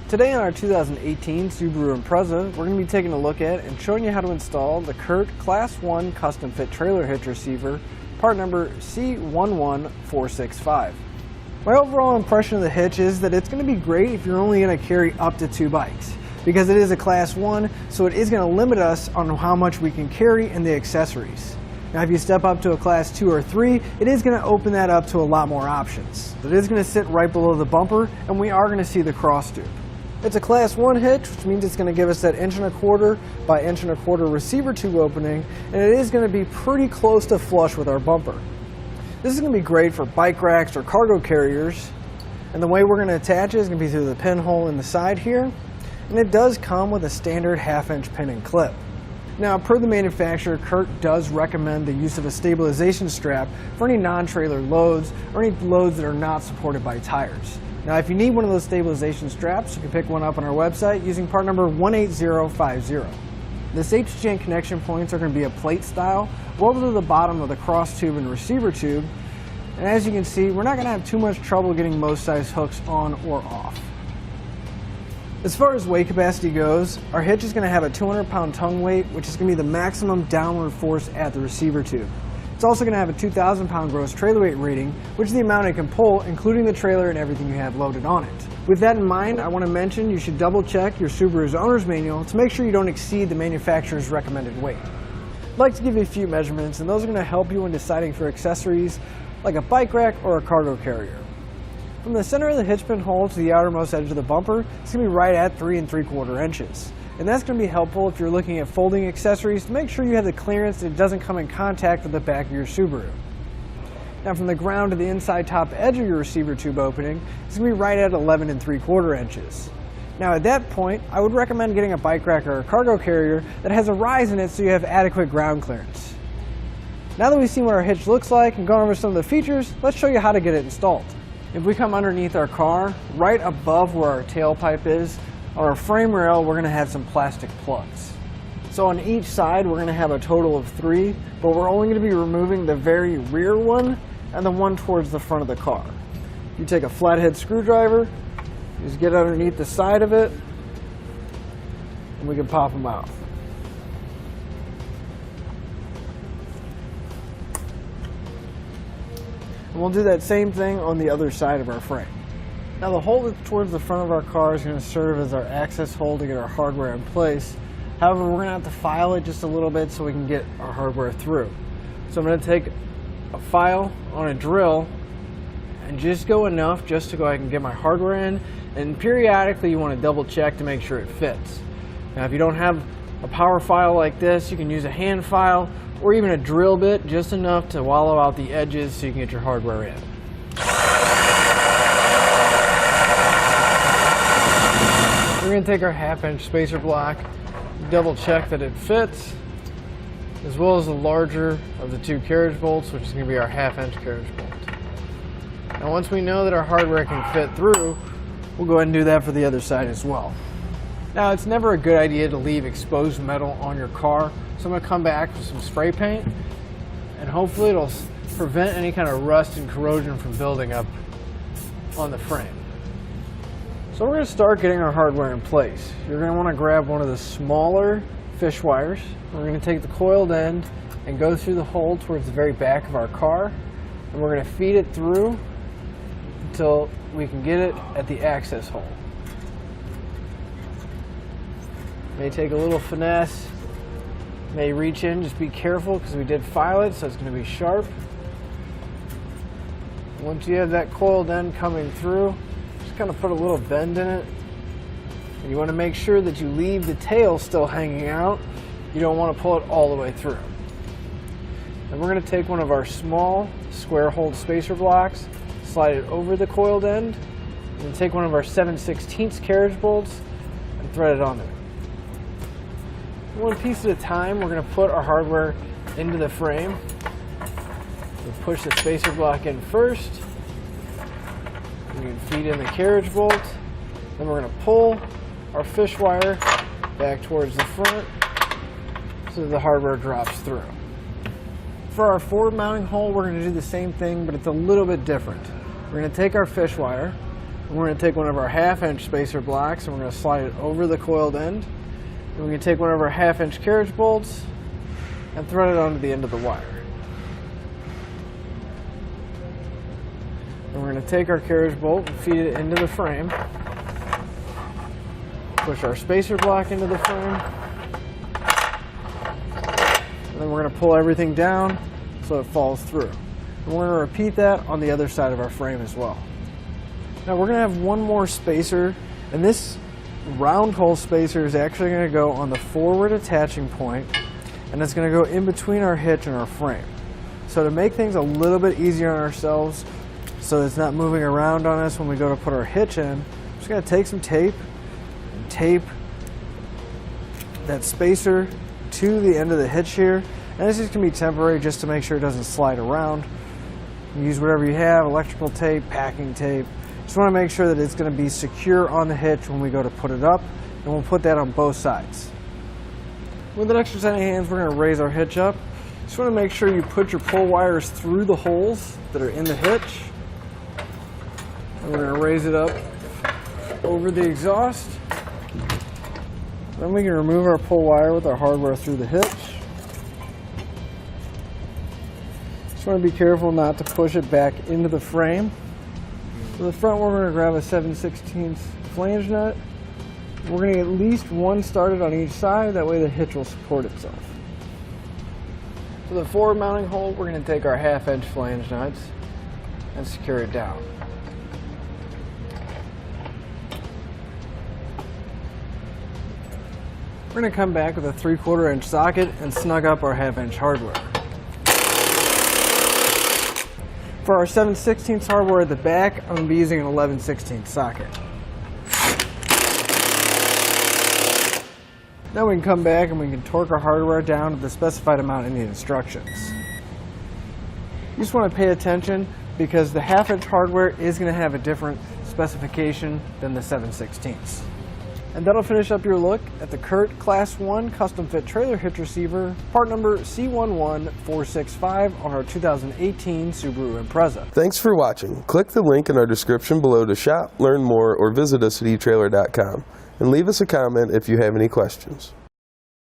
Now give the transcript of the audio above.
Today on our 2018 Subaru Impreza, we're going to be taking a look at and showing you how to install the Curt Class 1 Custom Fit Trailer Hitch Receiver, part number C11465. My overall impression of the hitch is that it's going to be great if you're only going to carry up to 2 bikes, because it is a Class 1, so it is going to limit us on how much we can carry and the accessories. Now if you step up to a Class 2 or 3, it is going to open that up to a lot more options. It is going to sit right below the bumper, and we are going to see the cross tube. It's a Class 1 hitch, which means it's going to give us that 1¼ by 1¼ receiver tube opening, and it is going to be pretty close to flush with our bumper. This is going to be great for bike racks or cargo carriers, and the way we're going to attach it is going to be through the pinhole in the side here, and it does come with a standard 1/2-inch pin and clip. Now, per the manufacturer, Curt does recommend the use of a stabilization strap for any non-trailer loads or any loads that are not supported by tires. Now, if you need one of those stabilization straps, you can pick one up on our website using part number 18050. The safety chain connection points are going to be a plate style, welded to the bottom of the cross tube and receiver tube. And as you can see, we're not going to have too much trouble getting most size hooks on or off. As far as weight capacity goes, our hitch is going to have a 200-pound tongue weight, which is going to be the maximum downward force at the receiver tube. It's also going to have a 2,000-pound gross trailer weight rating, which is the amount it can pull, including the trailer and everything you have loaded on it. With that in mind, I want to mention you should double check your Subaru's owner's manual to make sure you don't exceed the manufacturer's recommended weight. I'd like to give you a few measurements, and those are going to help you when deciding for accessories like a bike rack or a cargo carrier. From the center of the hitch pin hole to the outermost edge of the bumper, it's going to be right at 3 3/4 inches. And that's going to be helpful if you're looking at folding accessories to make sure you have the clearance and it doesn't come in contact with the back of your Subaru. Now from the ground to the inside top edge of your receiver tube opening, it's going to be right at 11 3/4 inches. Now at that point, I would recommend getting a bike rack or a cargo carrier that has a rise in it so you have adequate ground clearance. Now that we've seen what our hitch looks like and gone over some of the features, let's show you how to get it installed. If we come underneath our car, right above where our tailpipe is, on our frame rail, we're going to have some plastic plugs. So on each side, we're going to have a total of 3, but we're only going to be removing the very rear one and the one towards the front of the car. You take a flathead screwdriver, just get underneath the side of it, and we can pop them out. And we'll do that same thing on the other side of our frame. Now the hole that's towards the front of our car is going to serve as our access hole to get our hardware in place. However, we're going to have to file it just a little bit so we can get our hardware through. So I'm going to take a file on a drill and just go enough just to go ahead and get my hardware in. And periodically you want to double check to make sure it fits. Now if you don't have a power file like this, you can use a hand file or even a drill bit, just enough to wallow out the edges so you can get your hardware in. We're going to take our 1/2-inch spacer block, double check that it fits, as well as the larger of the 2 carriage bolts, which is going to be our 1/2-inch carriage bolt. Now once we know that our hardware can fit through, we'll go ahead and do that for the other side as well. Now it's never a good idea to leave exposed metal on your car, so I'm going to come back with some spray paint, and hopefully it'll prevent any kind of rust and corrosion from building up on the frame. So we're going to start getting our hardware in place. You're going to want to grab one of the smaller fish wires. We're going to take the coiled end and go through the hole towards the very back of our car, and we're going to feed it through until we can get it at the access hole. May take a little finesse, may reach in, just be careful because we did file it, so it's going to be sharp. Once you have that coiled end coming through, just kind of put a little bend in it. And you want to make sure that you leave the tail still hanging out. You don't want to pull it all the way through. And we're going to take one of our small square hole spacer blocks, slide it over the coiled end, and then take one of our 7/16 carriage bolts and thread it on there. One piece at a time, we're going to put our hardware into the frame. We push the spacer block in first. We can feed in the carriage bolt. Then we're going to pull our fish wire back towards the front so that the hardware drops through. For our forward mounting hole, we're going to do the same thing, but it's a little bit different. We're going to take our fish wire, We're going to take one of our 1/2-inch spacer blocks and we're going to slide it over the coiled end. And we're going to take one of our 1/2-inch carriage bolts and thread it onto the end of the wire. And we're going to take our carriage bolt and feed it into the frame. Push our spacer block into the frame. And then we're going to pull everything down so it falls through. And we're going to repeat that on the other side of our frame as well. Now we're going to have one more spacer, and this round hole spacer is actually going to go on the forward attaching point, and it's going to go in between our hitch and our frame. So to make things a little bit easier on ourselves, so it's not moving around on us when we go to put our hitch in, I'm just going to take some tape and tape that spacer to the end of the hitch here. And this is going to be temporary just to make sure it doesn't slide around. You use whatever you have, electrical tape, packing tape. Just want to make sure that it's going to be secure on the hitch when we go to put it up, and we'll put that on both sides. With an extra set of hands, we're going to raise our hitch up. Just want to make sure you put your pull wires through the holes that are in the hitch. And we're going to raise it up over the exhaust. Then we can remove our pull wire with our hardware through the hitch. Just want to be careful not to push it back into the frame. For the front, we're going to grab a 7/16 flange nut. We're going to get at least one started on each side, that way the hitch will support itself. For the forward mounting hole, we're going to take our 1/2-inch flange nuts and secure it down. We're going to come back with a 3/4-inch socket and snug up our 1/2-inch hardware. For our 7/16 hardware at the back, I'm going to be using an 11/16 socket. Now we can come back and we can torque our hardware down to the specified amount in the instructions. You just want to pay attention because the 1/2-inch hardware is going to have a different specification than the 7/16. And that'll finish up your look at the Curt Class 1 Custom Fit Trailer Hitch Receiver, part number C11465 on our 2018 Subaru Impreza. Thanks for watching. Click the link in our description below to shop, learn more, or visit us at etrailer.com. And leave us a comment if you have any questions.